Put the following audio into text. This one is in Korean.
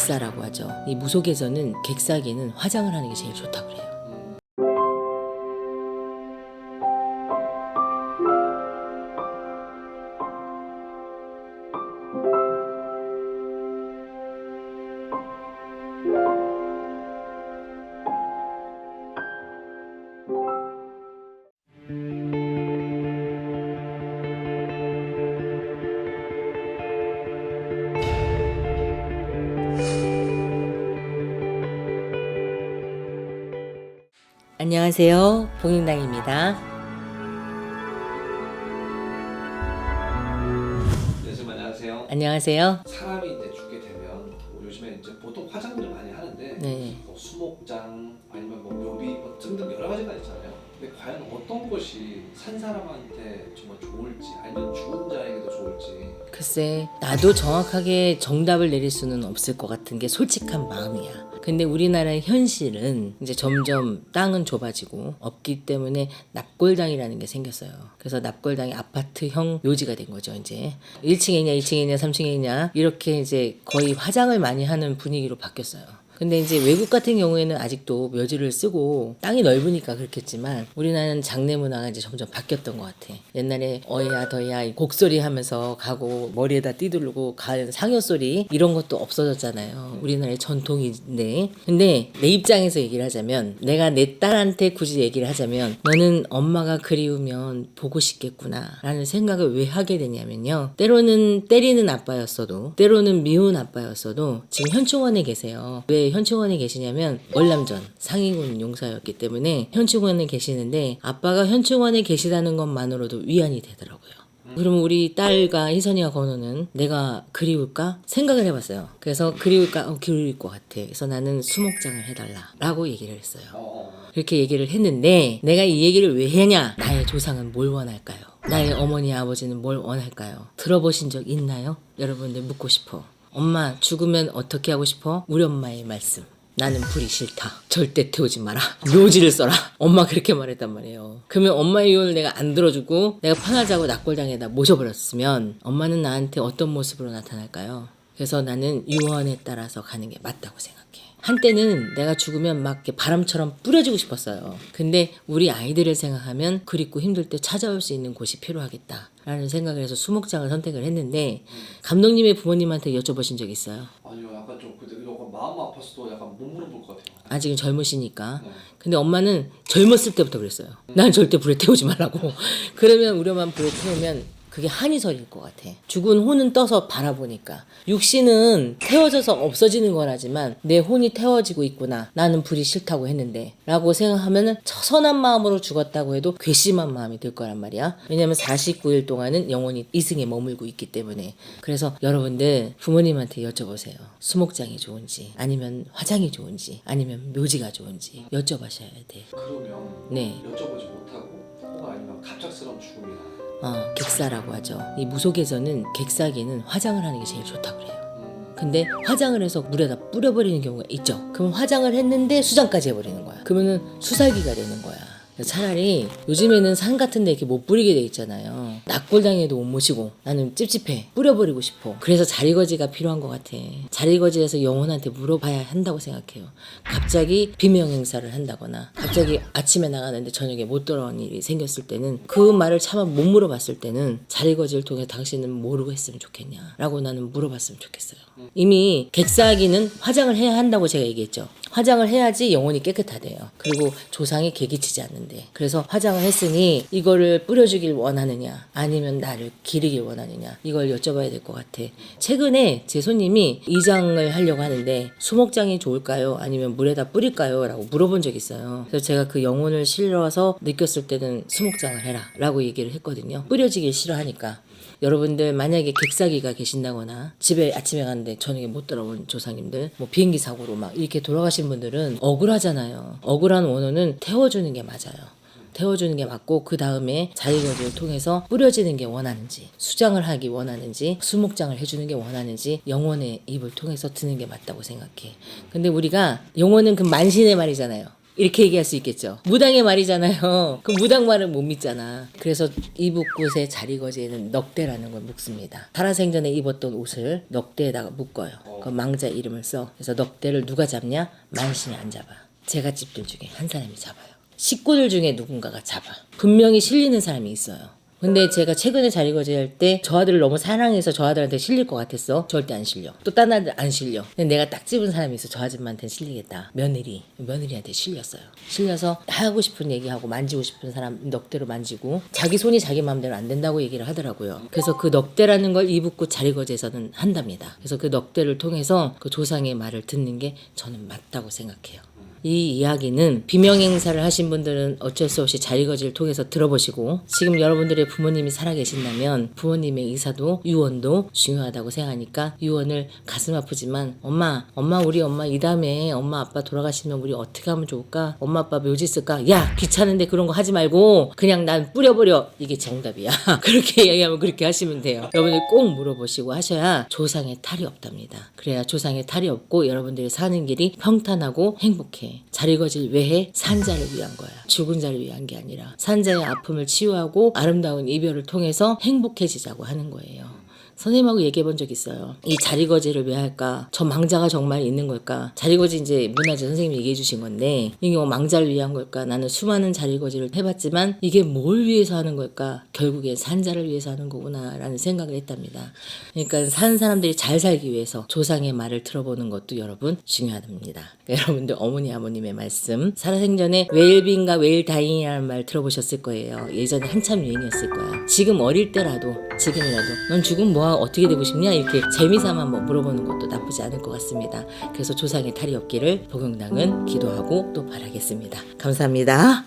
객사라고 하죠. 이 무속에서는 객사기는 화장을 하는 게 제일 좋다고 그래요. 안녕하세요. 봉인당입니다. 네, 선생님 안녕하세요. 안녕하세요. 사람이 이제 죽게 되면 요즘에 이제 보통 화장들을 많이 하는데 네. 뭐 수목장 아니면 뭐 묘비 뭐 등등 여러 가지가 있잖아요. 근데 과연 어떤 것이 산 사람한테 정말 좋을지 아니면 죽은 자에게도 좋을지. 글쎄, 나도 정확하게 정답을 내릴 수는 없을 것 같은 게 솔직한 마음이야. 근데 우리나라의 현실은 이제 점점 땅은 좁아지고 없기 때문에 납골당이라는 게 생겼어요. 그래서 납골당이 아파트형 묘지가 된 거죠, 이제. 1층에 있냐, 2층에 있냐, 3층에 있냐, 이렇게 이제 거의 화장을 많이 하는 분위기로 바뀌었어요. 근데 이제 외국 같은 경우에는 아직도 묘지를 쓰고 땅이 넓으니까 그렇겠지만 우리나라는 장례 문화가 이제 점점 바뀌었던 것 같아. 옛날에 어야 더야 곡소리 하면서 가고 머리에다 띠두르고 가는 상여 소리 이런 것도 없어졌잖아요. 우리나라의 전통인데. 근데 내 입장에서 얘기를 하자면 내가 내 딸한테 굳이 얘기를 하자면 너는 엄마가 그리우면 보고 싶겠구나 라는 생각을 왜 하게 되냐면요. 때로는 때리는 아빠였어도 때로는 미운 아빠였어도 지금 현충원에 계세요. 왜 현충원에 계시냐면 월남전 상위군 용사였기 때문에 현충원에 계시는데 아빠가 현충원에 계시다는 것만으로도 위안이 되더라고요. 그럼 우리 딸과 희선이와 건우는 내가 그리울까? 생각을 해봤어요. 그래서 그리울까? 그리울 것 같아. 그래서 나는 수목장을 해달라 라고 얘기를 했어요. 그렇게 얘기를 했는데 내가 이 얘기를 왜 했냐? 나의 조상은 뭘 원할까요? 나의 어머니 아버지는 뭘 원할까요? 들어보신 적 있나요? 여러분들 묻고 싶어. 엄마 죽으면 어떻게 하고 싶어? 우리 엄마의 말씀. 나는 불이 싫다. 절대 태우지 마라. 묘지를 써라. 엄마 그렇게 말했단 말이에요. 그러면 엄마의 유언을 내가 안 들어주고 내가 편하자고 납골당에다 모셔버렸으면 엄마는 나한테 어떤 모습으로 나타날까요? 그래서 나는 유언에 따라서 가는 게 맞다고 생각해. 한때는 내가 죽으면 막 이렇게 바람처럼 뿌려지고 싶었어요. 근데 우리 아이들을 생각하면 그립고 힘들 때 찾아올 수 있는 곳이 필요하겠다 라는 생각을 해서 수목장을 선택을 했는데 감독님의 부모님한테 여쭤보신 적 있어요? 아니요, 약간 좀 그때 약간 마음 아팠어도 약간 못 물어볼 것 같아요. 아직은 젊으시니까. 네. 근데 엄마는 젊었을 때부터 그랬어요. 난 절대 불에 태우지 말라고. 그러면 우리 엄마는 불에 태우면 그게 한이설일 것 같아. 죽은 혼은 떠서 바라보니까 육신은 태워져서 없어지는 거라지만 내 혼이 태워지고 있구나. 나는 불이 싫다고 했는데 라고 생각하면 처선한 마음으로 죽었다고 해도 괘씸한 마음이 들 거란 말이야. 왜냐면 49일 동안은 영원히 이승에 머물고 있기 때문에. 그래서 여러분들 부모님한테 여쭤보세요. 수목장이 좋은지 아니면 화장이 좋은지 아니면 묘지가 좋은지 여쭤봐셔야 돼. 그러면 네. 여쭤보지 못하고 혹은 아니면 갑작스러운 죽음이나 객사라고 하죠. 이 무속에서는 객사기는 화장을 하는 게 제일 좋다고 그래요. 근데 화장을 해서 물에다 뿌려버리는 경우가 있죠. 그럼 화장을 했는데 수장까지 해버리는 거야. 그러면은 수살기가 되는 거야. 차라리 요즘에는 산 같은 데 이렇게 못 뿌리게 돼 있잖아요. 납골당해도 못 모시고 나는 찝찝해. 뿌려버리고 싶어. 그래서 자리거지가 필요한 것 같아. 자리거지에서 영혼한테 물어봐야 한다고 생각해요. 갑자기 비명 행사를 한다거나 갑자기 아침에 나가는데 저녁에 못 돌아온 일이 생겼을 때는 그 말을 차마 못 물어봤을 때는 자리거지를 통해 당신은 모르고 했으면 좋겠냐 라고 나는 물어봤으면 좋겠어요. 이미 객사하기는 화장을 해야 한다고 제가 얘기했죠. 화장을 해야지 영혼이 깨끗하대요. 그리고 조상이 개기치지 않는데. 그래서 화장을 했으니 이거를 뿌려주길 원하느냐 아니면 나를 기르길 원하느냐 이걸 여쭤봐야 될 것 같아. 최근에 제 손님이 이장을 하려고 하는데 수목장이 좋을까요? 아니면 물에다 뿌릴까요? 라고 물어본 적이 있어요. 그래서 제가 그 영혼을 실러서 느꼈을 때는 수목장을 해라 라고 얘기를 했거든요. 뿌려지길 싫어하니까. 여러분들 만약에 객사기가 계신다거나 집에 아침에 갔는데 저녁에 못 돌아온 조상님들 뭐 비행기 사고로 막 이렇게 돌아가신 분들은 억울하잖아요. 억울한 원혼은 태워주는 게 맞아요. 태워주는 게 맞고 그 다음에 자리거지를 통해서 뿌려지는 게 원하는지 수장을 하기 원하는지 수목장을 해주는 게 원하는지 영혼의 입을 통해서 드는 게 맞다고 생각해. 근데 우리가 영혼은 그 만신의 말이잖아요. 이렇게 얘기할 수 있겠죠. 무당의 말이잖아요. 그 무당 말은 못 믿잖아. 그래서 이북굿의 자리거지에는 넉대라는 걸 묶습니다. 살아생전에 입었던 옷을 넉대에다가 묶어요. 그 망자 이름을 써. 그래서 넉대를 누가 잡냐? 만신이 안 잡아. 제갓집들 중에 한 사람이 잡아요. 식구들 중에 누군가가 잡아. 분명히 실리는 사람이 있어요. 근데 제가 최근에 자리거지 할 때 저 아들을 너무 사랑해서 저 아들한테 실릴 것 같았어. 절대 안 실려. 또 딴 아들 안 실려. 근데 내가 딱 집은 사람이 있어. 저 아줌마한테 실리겠다. 며느리한테 실렸어요. 실려서 하고 싶은 얘기하고 만지고 싶은 사람 넉대로 만지고 자기 손이 자기 마음대로 안 된다고 얘기를 하더라고요. 그래서 그 넉대라는 걸 이북굿 자리거지에서는 한답니다. 그래서 그 넉대를 통해서 그 조상의 말을 듣는 게 저는 맞다고 생각해요. 이 이야기는 비명 행사를 하신 분들은 어쩔 수 없이 자리거지를 통해서 들어보시고 지금 여러분들의 부모님이 살아계신다면 부모님의 의사도 유언도 중요하다고 생각하니까 유언을 가슴 아프지만 엄마 우리 엄마 이 다음에 엄마 아빠 돌아가시면 우리 어떻게 하면 좋을까? 엄마 아빠 묘지 쓸까? 야 귀찮은데 그런 거 하지 말고 그냥 난 뿌려버려. 이게 정답이야. 그렇게 얘기하면 그렇게 하시면 돼요. 여러분들 꼭 물어보시고 하셔야 조상의 탈이 없답니다. 그래야 조상의 탈이 없고 여러분들이 사는 길이 평탄하고 행복해. 자리거지를 왜 해? 산자를 위한 거야. 죽은 자를 위한 게 아니라 산자의 아픔을 치유하고 아름다운 이별을 통해서 행복해지자고 하는 거예요. 선생님하고 얘기해 본 적 있어요. 이 자리거지를 왜 할까? 저 망자가 정말 있는 걸까? 자리거지 이제 문화재 선생님이 얘기해 주신 건데 이게 뭐 망자를 위한 걸까? 나는 수많은 자리거지를 해봤지만 이게 뭘 위해서 하는 걸까? 결국엔 산자를 위해서 하는 거구나 라는 생각을 했답니다. 그러니까 사는 사람들이 잘 살기 위해서 조상의 말을 들어보는 것도 여러분 중요합니다. 그러니까 여러분들 어머니 아버님의 말씀 살아생전에 웰빙과 웰다잉이라는 말 들어보셨을 거예요. 예전에 한참 유행이었을 거야. 지금 어릴 때라도 지금이라도 넌 죽으면 뭐야 어떻게 되고 싶냐 이렇게 재미삼아 물어보는 것도 나쁘지 않을 것 같습니다. 그래서 조상의 탈이 없기를 복용당은 기도하고 또 바라겠습니다. 감사합니다.